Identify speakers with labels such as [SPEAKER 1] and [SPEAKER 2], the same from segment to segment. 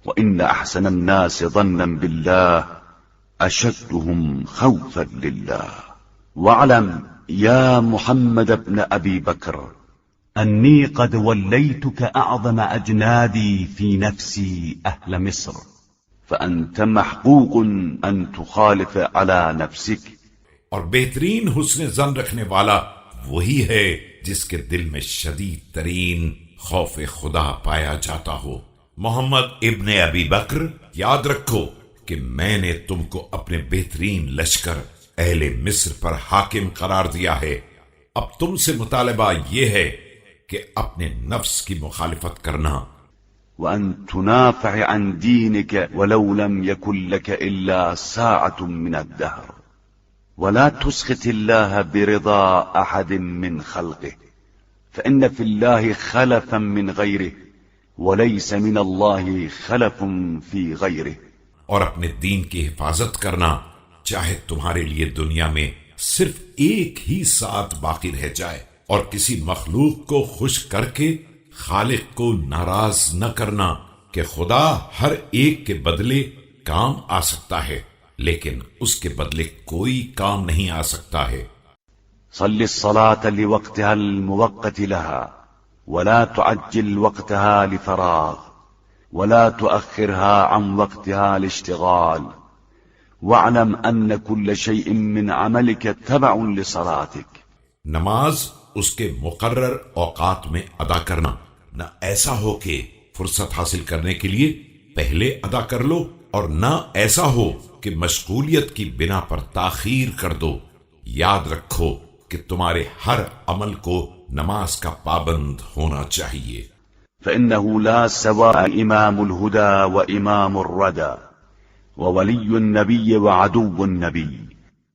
[SPEAKER 1] وإن أحسن الناس ظنا بالله أشدهم خوفا لله. واعلم يا محمد بن أبي بكر أني قد وليتك أعظم أجنادي في نفسي أهل مصر، فأنت محقوق أن تخالف على نفسك.
[SPEAKER 2] اور بہترین حسن ظن رکھنے والا وہی ہے جس کے دل میں شدید ترین خوف خدا پایا جاتا ہو۔ محمد ابن ابی بکر، یاد رکھو کہ میں نے تم کو اپنے بہترین لشکر اہل مصر پر حاکم قرار دیا ہے۔ اب تم سے مطالبہ یہ ہے کہ اپنے نفس کی مخالفت کرنا،
[SPEAKER 1] وأن تنافع عن دينك ولو لم يكن لك إلا ساعة من الدهر، ولا تسخط الله برضا أحد من خلقه، فإن في الله خلفا من غيره وليس من الله خلف في غيره۔
[SPEAKER 2] اور اپنے دین کی حفاظت کرنا چاہے تمہارے لیے دنیا میں صرف ایک ہی ساتھ باقی رہ جائے، اور کسی مخلوق کو خوش کر کے خالق کو ناراض نہ کرنا، کہ خدا ہر ایک کے بدلے کام آ سکتا ہے لیکن اس کے بدلے کوئی کام نہیں آ سکتا ہے۔
[SPEAKER 1] صل الصلاة لوقتها الموقت لها، ولا تعجل وقتها لفراغ، ولا تؤخرها عن وقتها لاشتغال، واعلم أن كل شيء من عملك تبع لصلاتك۔
[SPEAKER 2] نماز اس کے مقرر اوقات میں ادا کرنا، نہ ایسا ہو کہ فرصت حاصل کرنے کے لیے پہلے ادا کر لو، اور نہ ایسا ہو کہ مشغولیت کی بنا پر تاخیر کر دو۔ یاد رکھو کہ تمہارے ہر عمل کو نماز کا پابند ہونا چاہیے۔
[SPEAKER 1] فإنه لا سواء إمام الهدى وإمام الردى، وولي النبي وعدو النبي.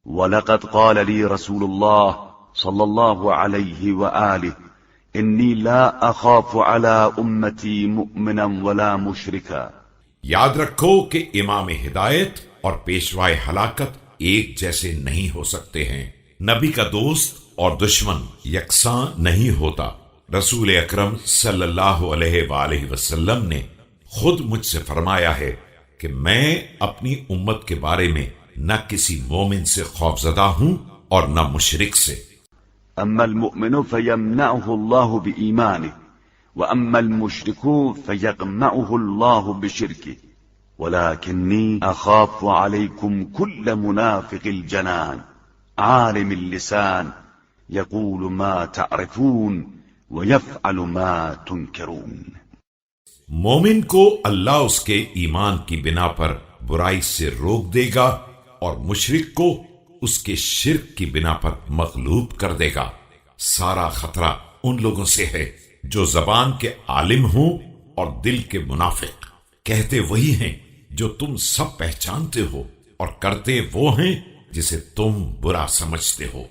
[SPEAKER 1] ولقد قال لي رسول الله صلى الله عليه وآله إني لا أخاف على أمتي مؤمنا ولا مشركا۔
[SPEAKER 2] یاد رکھو کہ امام ہدایت اور پیشوائے ہلاکت ایک جیسے نہیں ہو سکتے ہیں۔ نبی کا دوست اور دشمن یکساں نہیں ہوتا۔ رسول اکرم صلی اللہ علیہ وآلہ وسلم نے خود مجھ سے فرمایا ہے کہ میں اپنی امت کے بارے میں نہ کسی مومن سے خوفزدہ ہوں اور نہ مشرک سے۔
[SPEAKER 1] أما المؤمن فيمنعه الله بإيمانه، وأما المشرك فيقمعه الله بشركه، ولكني أخاف عليكم كل منافق الجنان عالم اللسان يقول ما تعرفون ويفعل ما تنكرون۔
[SPEAKER 2] مومن کو اللہ اس کے ایمان کی بنا پر برائی سے روک دے گا، اور مشرک کو اس کے شرک کی بنا پر مغلوب کر دے گا۔ سارا خطرہ ان لوگوں سے ہے جو زبان کے عالم ہوں اور دل کے منافق۔ کہتے وہی ہیں جو تم سب پہچانتے ہو، اور کرتے وہ ہیں جسے تم برا سمجھتے ہو۔